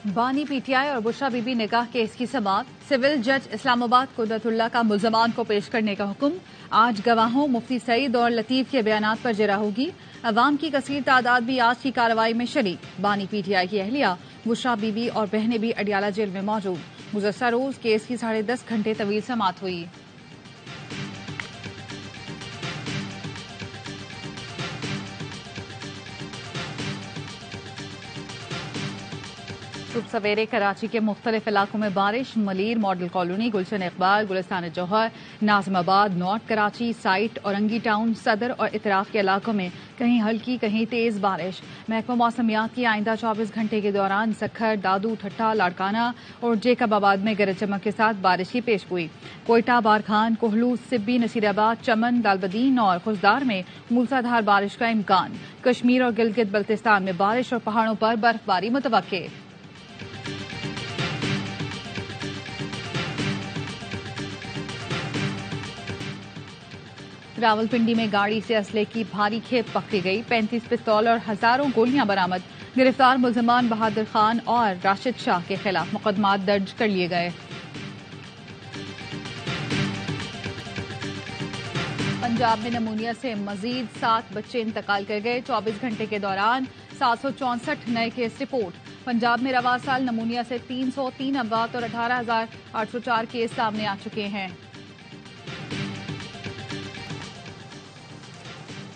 बानी पीटीआई और बुशरा बीबी निकाह केस की समाअत। सिविल जज इस्लामाबाद कुदरतुल्लाह का मुल्जमान को पेश करने का हुक्म। आज गवाहों मुफ्ती सईद और लतीफ के बयानात पर जरा होगी। अवाम की कसीर तादाद भी आज की कार्रवाई में शरीक। बानी पीटीआई की अहलिया, बुशरा बीबी और बहनें भी अडियाला जेल में मौजूद। गुज़श्ता रोज केस की 10.5 घंटे तवील समाअत हुई। सुबह सवेरे कराची के मुख्तलिफ इलाकों में बारिश। Malir Model Colony, Gulshan Iqbal, Gulistan Jauhar, Nazimabad, North Karachi, SITE, Orangi Town, Saddar और इतराफ के इलाकों में कहीं हल्की कहीं तेज बारिश। महकमा मौसमियात की आइंदा 24 घंटे के दौरान सखर, दादू, ठट्टा, लाड़काना और जेकबाबाद में गरज चमक के साथ बारिश की पेशगोई। कोयटा, बारखान, कोहलू, सिब्बी, नसीराबाद, चमन, दालबदीन और खुशदार में मूसलाधार बारिश का इम्कान। कश्मीर और गिलगित बल्तिस्तान में बारिश और पहाड़ों पर बर्फबारी मुतवक्के। रावलपिंडी में गाड़ी से असले की भारी खेप पकड़ी गई। 35 पिस्तौल और हजारों गोलियां बरामद। गिरफ्तार मुल्जमान बहादुर खान और राशिद शाह के खिलाफ मुकदमा दर्ज कर लिए गए। पंजाब में नमूनिया से मजीद 7 बच्चे इंतकाल कर गए। 24 घंटे के दौरान 764 नए केस रिपोर्ट। पंजाब में रवा साल नमूनिया से 303 अमवात और 18,804 केस सामने आ चुके हैं।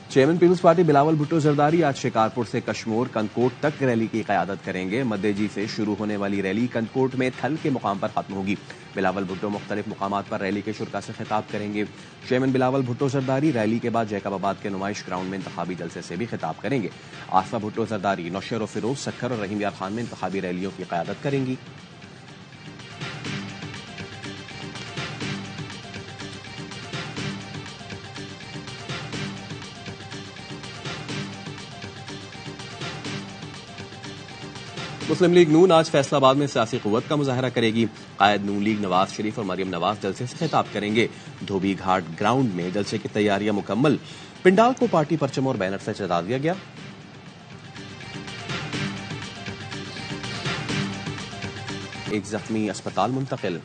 Chairman People's Party Bilawal Bhutto Zardari आज शिकारपुर से कशमोर कंदकोट तक रैली की क़यादत करेंगे। मद्देजी से शुरू होने वाली रैली कंदकोट में थल के मुकाम पर खत्म होगी। बिलावल भुट्टो मुख्तलिफ मुकामात पर रैली के शुरा से खिताब करेंगे। चेयरमैन बिलावल भुट्टो जरदारी रैली के बाद जैकबाबाद के नुमाइश ग्राउंड में इंतखाबी जलसे से भी खिताब करेंगे। आसफा भुट्टो जरदारी नौशेर और फिरोज, सखर और रहीम यार खान में इंतखाबी रैलियों की क़यादत करेंगी। मुस्लिम लीग नून आज फैसलाबाद में सियासी कुव्वत का मुजाहरा करेगी। कायद नून लीग नवाज शरीफ और मरियम नवाज जलसे से खिताब करेंगे। धोबी घाट ग्राउंड में जलसे की तैयारियां मुकम्मल। पिंडाल को पार्टी परचम और बैनर से सजा दिया गया। एक जख्मी अस्पताल मुंतकिल।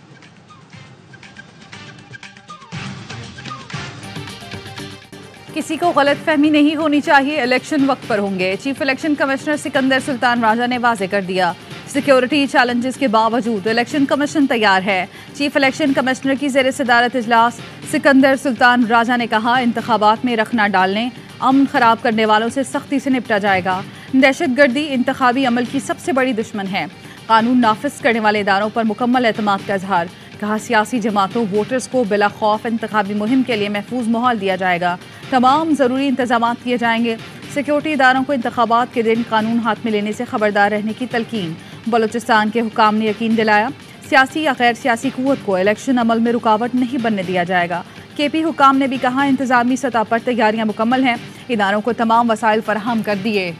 किसी को गलतफहमी नहीं होनी चाहिए, इलेक्शन वक्त पर होंगे। Chief election commissioner Sikandar Sultan Raja ने वाजे कर दिया। सिक्योरिटी चैलेंजेस के बावजूद इलेक्शन कमीशन तैयार है। चीफ इलेक्शन कमिश्नर की ज़ेर सदारत इजलास सिकंदर सुल्तान राजा ने कहा, इंतखाबात में रख न डालने, अमन खराब करने वालों से सख्ती से निपटा जाएगा। दहशतगर्दी इंतखाबी अमल की सबसे बड़ी दुश्मन है। कानून नाफिज करने वाले इदारों पर मुकम्मल एतमाद का इजहार। कहा, सियासी जमातों वोटर्स को बिला खौफ इंतखाबी मुहिम के लिए महफूज माहौल दिया जाएगा। तमाम ज़रूरी इंतजाम किए जाएंगे। सिक्योरिटी इदारों को इंतखाबात के दिन कानून हाथ में लेने से खबरदार रहने की तलकीन। बलूचिस्तान के हुकाम ने यकीन दिलाया, सियासी या गैर सियासी कुव्वत को इलेक्शन अमल में रुकावट नहीं बनने दिया जाएगा। केपी हुकाम ने भी कहा, इंतजामी सतह पर तैयारियां मुकम्मल हैं। इदारों को तमाम वसाइल फराहम कर दिए।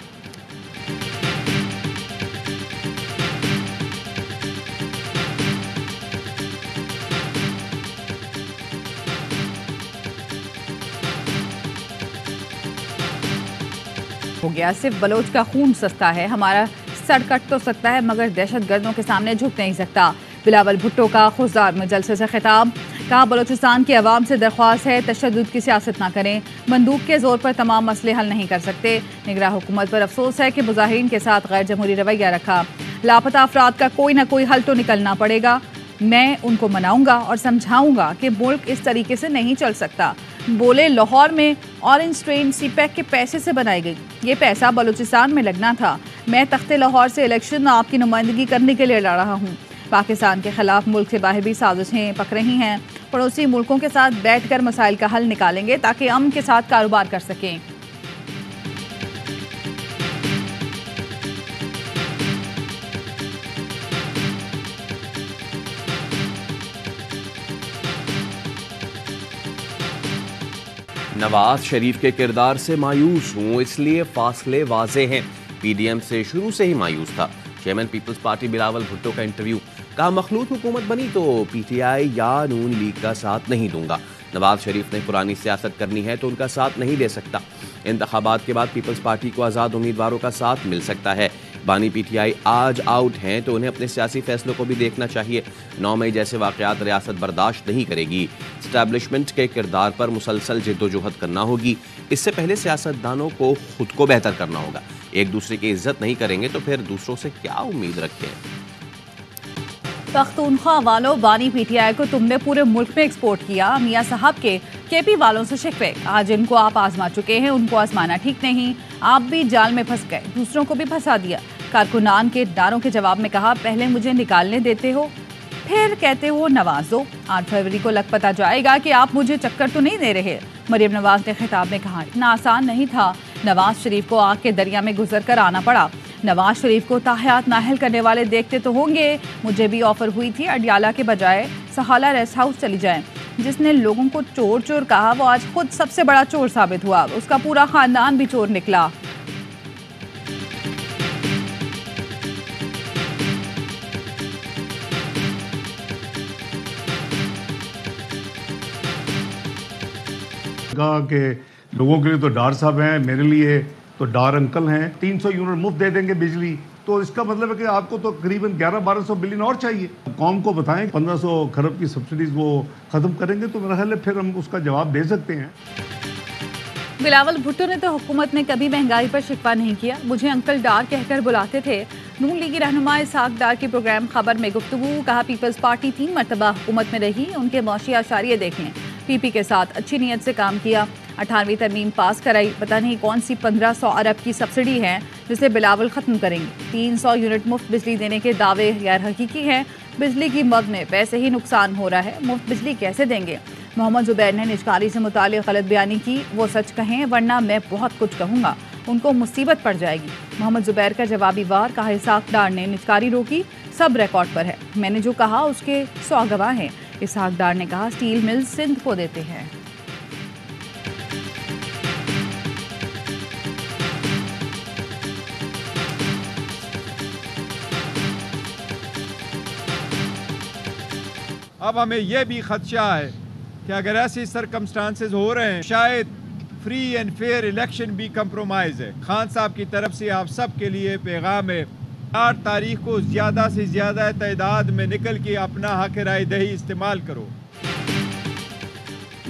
हो गया, सिर्फ बलोच का खून सस्ता है, हमारा सर कट तो सकता है मगर दहशतगर्दों के सामने झुक नहीं सकता। बिलावल भुट्टो का खुशदार में जलसे से खिताब। कहा, बलोचिस्तान की आवाम से दरख्वास्त है, तशद्दुद की सियासत ना करें। बंदूक के जोर पर तमाम मसले हल नहीं कर सकते। निगरान हुकूमत पर अफसोस है कि मुजाहिरीन के साथ गैर जमहूरी रवैया रखा। लापता अफराद का कोई ना कोई हल तो निकलना पड़ेगा। मैं उनको मनाऊंगा और समझाऊंगा कि मुल्क इस तरीके से नहीं चल सकता। बोले, लाहौर में ऑरेंज ट्रेन सीपैक के पैसे से बनाई गई, ये पैसा बलूचिस्तान में लगना था। मैं तख्ते लाहौर से इलेक्शन आपकी नुमाइंदगी करने के लिए लड़ रहा हूँ। पाकिस्तान के खिलाफ मुल्क से बाहर भी साजिशें पक रही हैं। पड़ोसी मुल्कों के साथ बैठकर मसाइल का हल निकालेंगे ताकि अमन के साथ कारोबार कर सकें। नवाज शरीफ के किरदार से मायूस हूँ, इसलिए फासले वाजे हैं। पीडीएम से शुरू से ही मायूस था। Chairman People's Party Bilawal Bhutto का इंटरव्यू। कहा, मखलूत हुकूमत बनी तो पीटीआई या नून लीग का साथ नहीं दूंगा। नवाज शरीफ ने पुरानी सियासत करनी है तो उनका साथ नहीं दे सकता। इंतखाबात के बाद पीपल्स पार्टी को आज़ाद उम्मीदवारों का साथ मिल सकता है। बानी पीटीआई आज आउट हैं तो उन्हें अपने सियासी फैसलों को भी देखना चाहिए। 9 मई जैसे वाकयात रियासत बर्दाश्त नहीं करेगी। एस्टैब्लिशमेंट के किरदार पर मुसलसल जिद्दोजहद करना होगी। इससे पहले सियासतदानों को खुद को बेहतर करना होगा। एक दूसरे की इज्जत नहीं करेंगे तो फिर दूसरों से क्या उम्मीद रखें। पख्तूनख्वा वालों, बानी पीटीआई को तुमने पूरे मुल्क में एक्सपोर्ट किया। मियां साहब के केपी वालों से शिकवे। आज इनको आप आजमा चुके हैं, उनको आजमाना ठीक नहीं। आप भी जाल में फंस गए, दूसरों को भी फंसा दिया। कारकुनान के नारों के जवाब में कहा, पहले मुझे निकालने देते हो, फिर कहते हो नवाज दो। 8 फरवरी को लग पता जाएगा कि आप मुझे चक्कर तो नहीं दे रहे। मरियम नवाज ने खिताब में कहा, इतना आसान नहीं था। नवाज शरीफ को आग के दरिया में गुजर कर आना पड़ा। नवाज शरीफ को ताहयात नाहल करने वाले देखते तो होंगे। मुझे भी ऑफर हुई थी अडियाला के बजाय सहाला रेस्ट हाउस चली जाएं। जिसने लोगों को चोर चोर कहा वो आज खुद सबसे बड़ा चोर साबित हुआ। उसका पूरा खानदान भी चोर निकला। कहा कि लोगों के लिए तो डार साहब हैं, मेरे लिए तो डार अंकल हैं। 300 यूनिट मुफ्त दे देंगे बिजली, तो इसका मतलब है कि आपको तो करीबन 1100-1200 बिलियन और चाहिए। कौम को बताएं 1500 खरब की सब्सिडीज वो खत्म करेंगे तो मेरा ख्याल है फिर हम उसका जवाब दे सकते हैं। बिलावल भुट्टो ने तो हुकूमत ने कभी महंगाई पर शिकवा नहीं किया। मुझे अंकल डार कहकर बुलाते थे। नून लीगी रहनुमा इसहाक डार की प्रोग्राम खबर में गुफ्तगू। कहा, पीपल्स पार्टी 3 मरतबा हुकूमत में रही, उनके मौशी आशारिये देख लें। पीपी के साथ अच्छी नीयत से काम किया। 18वीं तरमीम पास कराई। पता नहीं कौन सी 1500 अरब की सब्सिडी है जिसे बिलावल ख़त्म करेंगे। 300 यूनिट मुफ्त बिजली देने के दावे गैर हकीकी हैं। बिजली की मद में पैसे ही नुकसान हो रहा है, मुफ्त बिजली कैसे देंगे। मोहम्मद जुबैर ने निजकारी से मुतालिक गलत बयानी की। वो सच कहें वरना मैं बहुत कुछ कहूँगा, उनको मुसीबत पड़ जाएगी। मोहम्मद जुबैर का जवाबी वार। कहा, इसहाक डार ने निजकारी रोकी, सब रिकॉर्ड पर है। मैंने जो कहा उसके 100 गवाह हैं। इसहाक डार ने कहा, स्टील मिल सिंध को देते हैं। अब हमें यह भी खदशा है कि अगर ऐसे सरकमस्टांसेस हो रहे हैं शायद फ्री एंड फेयर इलेक्शन भी कंप्रोमाइज़ है। खान साहब की तरफ से आप सब के लिए पैगाम है, 8 तारीख को ज़्यादा से ज़्यादा तादाद में निकल के अपना हक राय दही इस्तेमाल करो।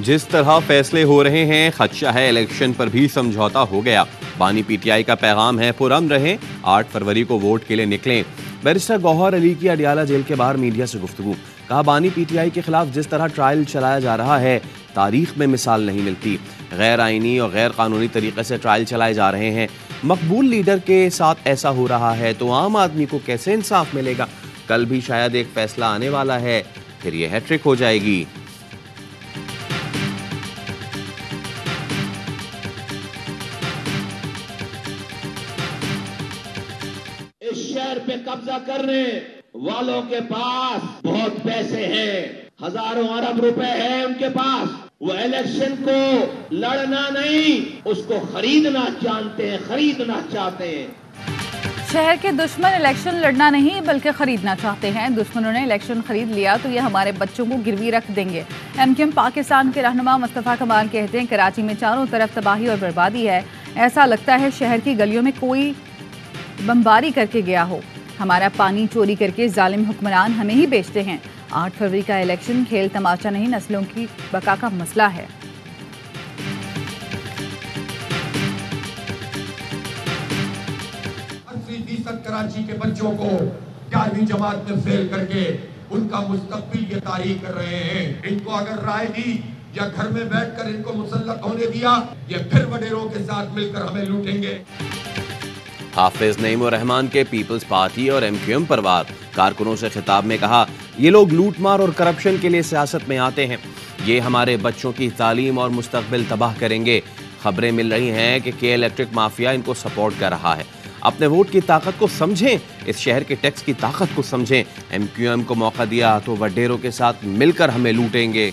जिस तरह फैसले हो रहे हैं खदशा है इलेक्शन पर भी समझौता हो गया। बानी पीटीआई का पैगाम है, पुरअमन रहें, 8 फरवरी को वोट के लिए निकलें। बैरिस्टर गौहर अली की अडियाला जेल के बाहर मीडिया से गुफ्तगू। कहा, बानी पीटीआई के खिलाफ जिस तरह ट्रायल चलाया जा रहा है तारीख में मिसाल नहीं मिलती। गैर आईनी और गैर कानूनी तरीके से ट्रायल चलाए जा रहे हैं। मकबूल लीडर के साथ ऐसा हो रहा है तो आम आदमी को कैसे इंसाफ मिलेगा। कल भी शायद एक फैसला आने वाला है, फिर यह हैट्रिक हो जाएगी। इस शहर पे कब्जा करने वालों के पास बहुत पैसे हैं, हजारों अरब रुपए हैं उनके पास। वो इलेक्शन को लड़ना नहीं, उसको खरीदना जानते हैं, खरीदना चाहते हैं। शहर के दुश्मन इलेक्शन लड़ना नहीं बल्कि खरीदना चाहते हैं। दुश्मनों ने इलेक्शन खरीद लिया तो ये हमारे बच्चों को गिरवी रख देंगे। एमक्यूएम पाकिस्तान के रहनुमा मुस्तफ़ा कमाल कहते हैं, कराची में चारों तरफ तबाही और बर्बादी है। ऐसा लगता है शहर की गलियों में कोई बमबारी करके गया हो। हमारा पानी चोरी करके जालिम हुक्मरान हमें ही बेचते हैं। 8 फरवरी का इलेक्शन खेल तमाशा नहीं, नस्लों की बका का मसला है। 80% कराची के बच्चों को 11वीं जमात में फेल करके उनका मुस्तकबिल ये तारीख कर रहे हैं। इनको अगर राय दी या घर में बैठकर इनको मुसल्लत होने दिया, ये फिर वडेरों के साथ मिलकर हमें लूटेंगे। हाफिज नईम उर रहमान के पीपल्स पार्टी और एमक्यूएम पर वार। कारकुनों से खिताब में कहा, ये लोग लूटमार और करप्शन के लिए सियासत में आते हैं। ये हमारे बच्चों की तालीम और मुस्तकबिल तबाह करेंगे। खबरें मिल रही हैं कि के इलेक्ट्रिक माफिया इनको सपोर्ट कर रहा है। अपने वोट की ताकत को समझें, इस शहर के टैक्स की ताकत को समझें। एमक्यूएम को मौका दिया तो वडेरों के साथ मिलकर हमें लूटेंगे।